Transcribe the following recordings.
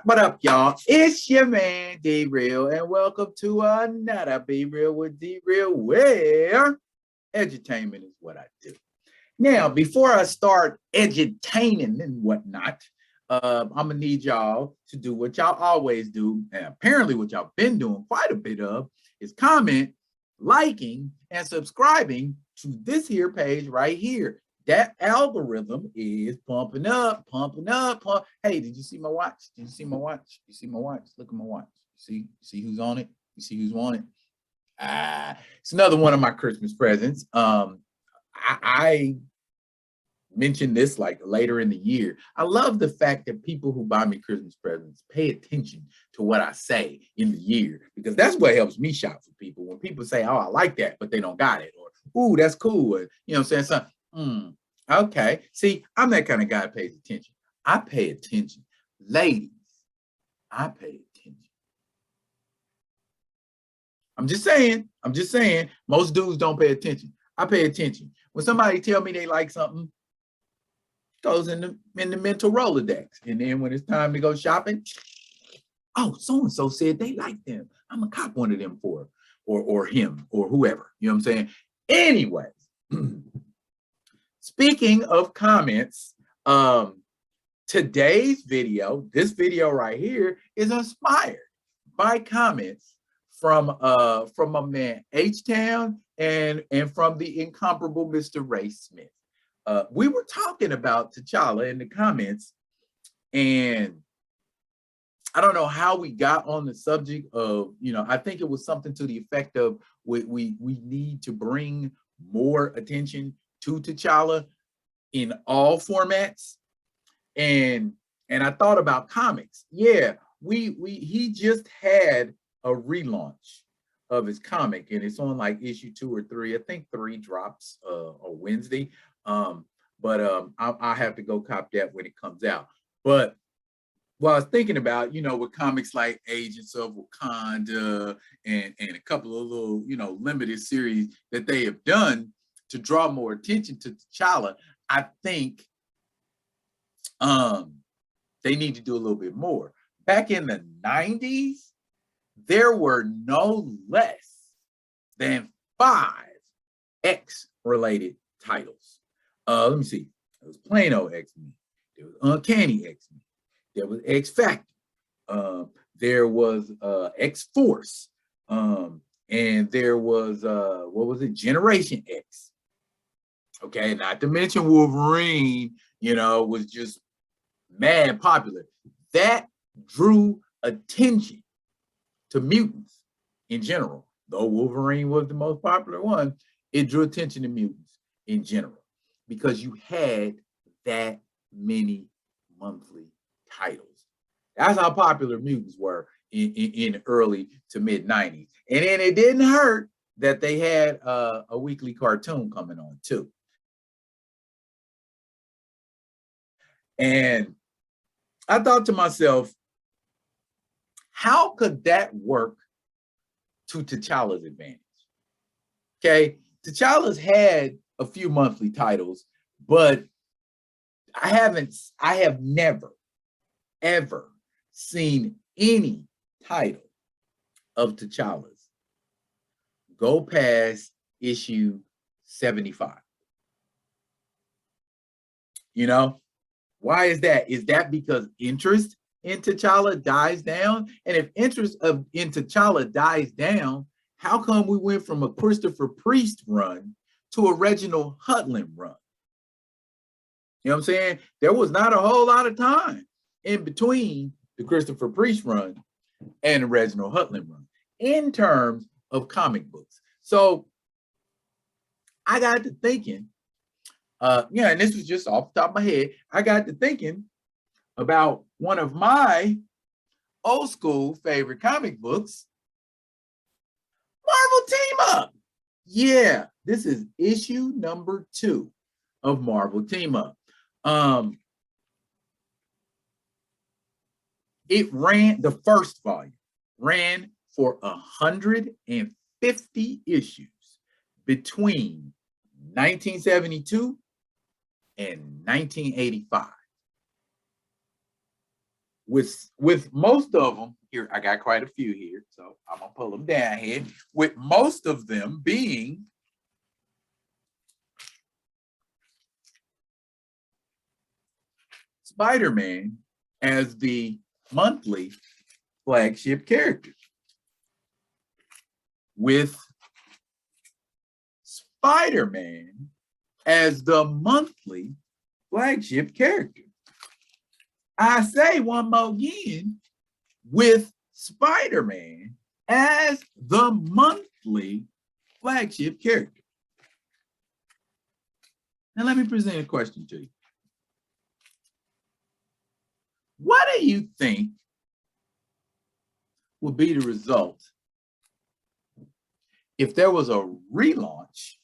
What up, y'all? It's your man, D-Real, and welcome to another Be Real with D-Real, where edutainment is what I do. Now, before I start edutaining and whatnot, I'm going to need y'all to do what y'all always do, and apparently what y'all been doing quite a bit of, is comment, liking, and subscribing to this here page right here. That algorithm is pumping up. Hey, did you see my watch? Did you see my watch? You see my watch? Look at my watch. You see who's on it? You see who's on it? It's another one of my Christmas presents. I mentioned this like later in the year. I love the fact that people who buy me Christmas presents pay attention to what I say in the year, because that's what helps me shop for people. When people say, oh, I like that, but they don't got it, or, ooh, that's cool. Or, you know what I'm saying? Something. Okay. See, I'm that kind of guy that pays attention. I pay attention. Ladies, I pay attention. I'm just saying, most dudes don't pay attention. I pay attention. When somebody tell me they like something, it goes in the mental Rolodex. And then when it's time to go shopping, oh, so-and-so said they like them. I'm gonna cop one of them for her, or him, or whoever. You know what I'm saying? Anyways. Speaking of comments, today's video, this video right here, is inspired by comments from my man H-Town and from the incomparable Mr. Ray Smith. We were talking about T'Challa in the comments, and I don't know how we got on the subject of, I think it was something to the effect of we need to bring more attention to T'Challa in all formats. And I thought about comics. Yeah, he just had a relaunch of his comic, and it's on like issue 2 or 3. I think 3 drops on Wednesday. But I have to go cop that when it comes out. But what I was thinking about, with comics like Agents of Wakanda and a couple of little, limited series that they have done to draw more attention to T'Challa, I think they need to do a little bit more. Back in the 90s, there were no less than 5 X-related titles. Let me see. There was Plain Old X-Men. There was Uncanny X-Men. There was X-Factor. There was X-Force. And there was, what was it? Generation X. Okay, not to mention Wolverine, was just mad popular. That drew attention to mutants in general. Though Wolverine was the most popular one, it drew attention to mutants in general because you had that many monthly titles. That's how popular mutants were in early to mid 90s. And then it didn't hurt that they had a weekly cartoon coming on too. And I thought to myself, how could that work to T'Challa's advantage? Okay, T'Challa's had a few monthly titles, but I have never, ever seen any title of T'Challa's go past issue 75. Why is that? Is that because interest in T'Challa dies down? And if interest in T'Challa dies down, how come we went from a Christopher Priest run to a Reginald Hudlin run? You know what I'm saying? There was not a whole lot of time in between the Christopher Priest run and the Reginald Hudlin run in terms of comic books. So I got to thinking, and this was just off the top of my head, I got to thinking about one of my old school favorite comic books, Marvel Team Up. Yeah, this is issue number 2 of Marvel Team Up. It ran, the first volume ran for 150 issues between 1972 and 1985. with most of them here, I got quite a few here, so I'm gonna pull them down here. With most of them being Spider-Man as the monthly flagship character. With Spider-Man as the monthly flagship character. I say one more again, with Spider-Man as the monthly flagship character. Now let me present a question to you. What do you think would be the result if there was a relaunch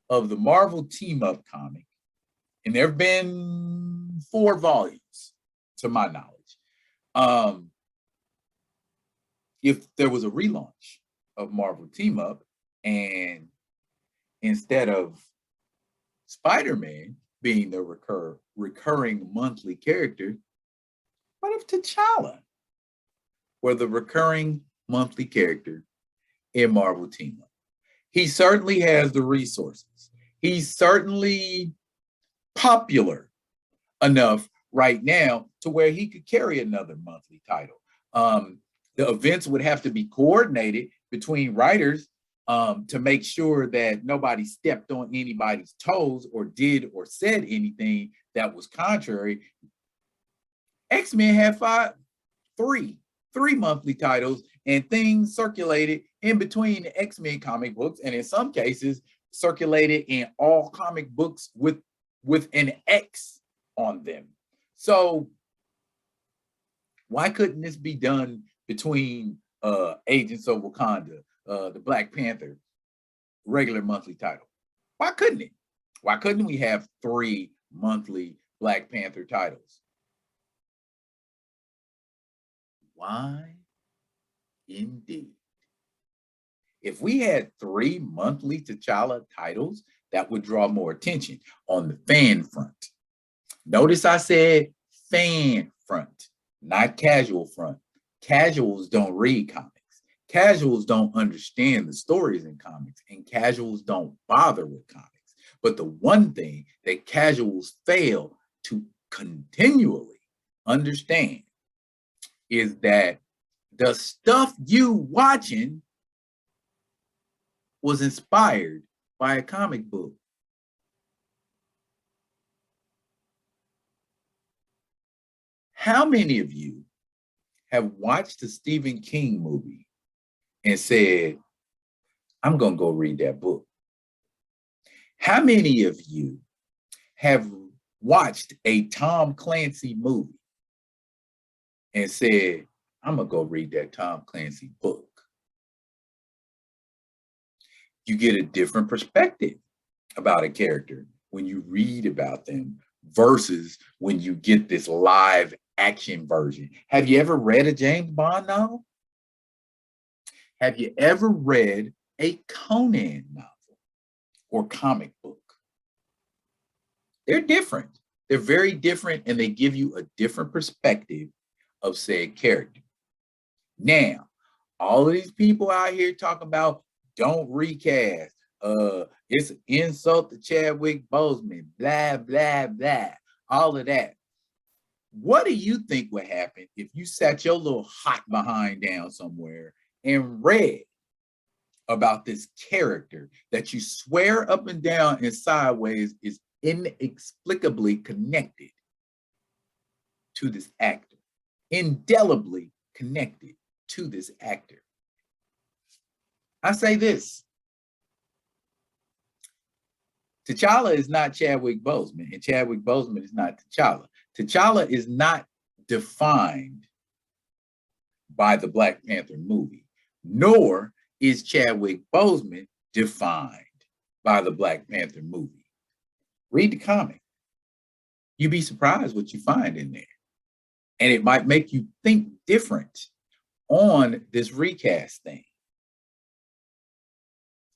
of the Marvel Team-Up comic, and there have been 4 volumes, to my knowledge. If there was a relaunch of Marvel Team-Up, and instead of Spider-Man being the recurring monthly character, what if T'Challa were the recurring monthly character in Marvel Team-Up? He certainly has the resources. He's certainly popular enough right now to where he could carry another monthly title. The events would have to be coordinated between writers to make sure that nobody stepped on anybody's toes or did or said anything that was contrary. X-Men had three monthly titles, and things circulated in between the X-Men comic books, and in some cases circulated in all comic books with an X on them. So why couldn't this be done between Agents of Wakanda, the Black Panther regular monthly title? Why couldn't it? Why couldn't we have 3 monthly Black Panther titles? Why indeed? If we had 3 monthly T'Challa titles, that would draw more attention on the fan front. Notice I said fan front, not casual front. Casuals don't read comics. Casuals don't understand the stories in comics, and casuals don't bother with comics. But the one thing that casuals fail to continually understand is that the stuff you watching was inspired by a comic book. How many of you have watched a Stephen King movie and said, I'm going to go read that book? How many of you have watched a Tom Clancy movie and said, I'm going to go read that Tom Clancy book? You get a different perspective about a character when you read about them versus when you get this live action version. Have you ever read a James Bond novel? Have you ever read a Conan novel or comic book? They're different. They're very different, and they give you a different perspective of said character. Now, all of these people out here talking about don't recast, it's an insult to Chadwick Boseman, blah, blah, blah, all of that. What do you think would happen if you sat your little hot behind down somewhere and read about this character that you swear up and down and sideways is inexplicably connected to this actor, indelibly connected to this actor? I say this: T'Challa is not Chadwick Boseman, and Chadwick Boseman is not T'Challa. T'Challa is not defined by the Black Panther movie, nor is Chadwick Boseman defined by the Black Panther movie. Read the comic. You'd be surprised what you find in there. And it might make you think different on this recast thing.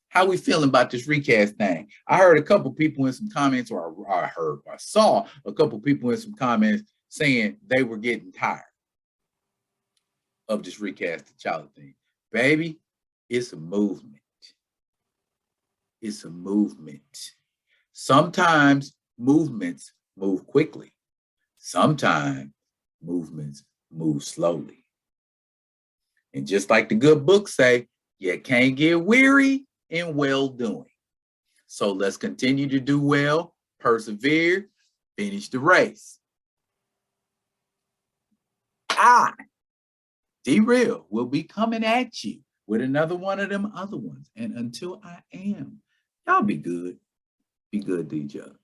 How we feeling about this recast thing? I heard a couple people in some comments, or I saw a couple people in some comments saying they were getting tired of this recast T'Challa thing. Baby, it's a movement. It's a movement. Sometimes movements move quickly. Sometimes movements move slowly. And just like the good books say, you can't get weary in well doing. So let's continue to do well, persevere, finish the race. I, D-Real, will be coming at you with another one of them other ones. And until I am, y'all be good. Be good to each other.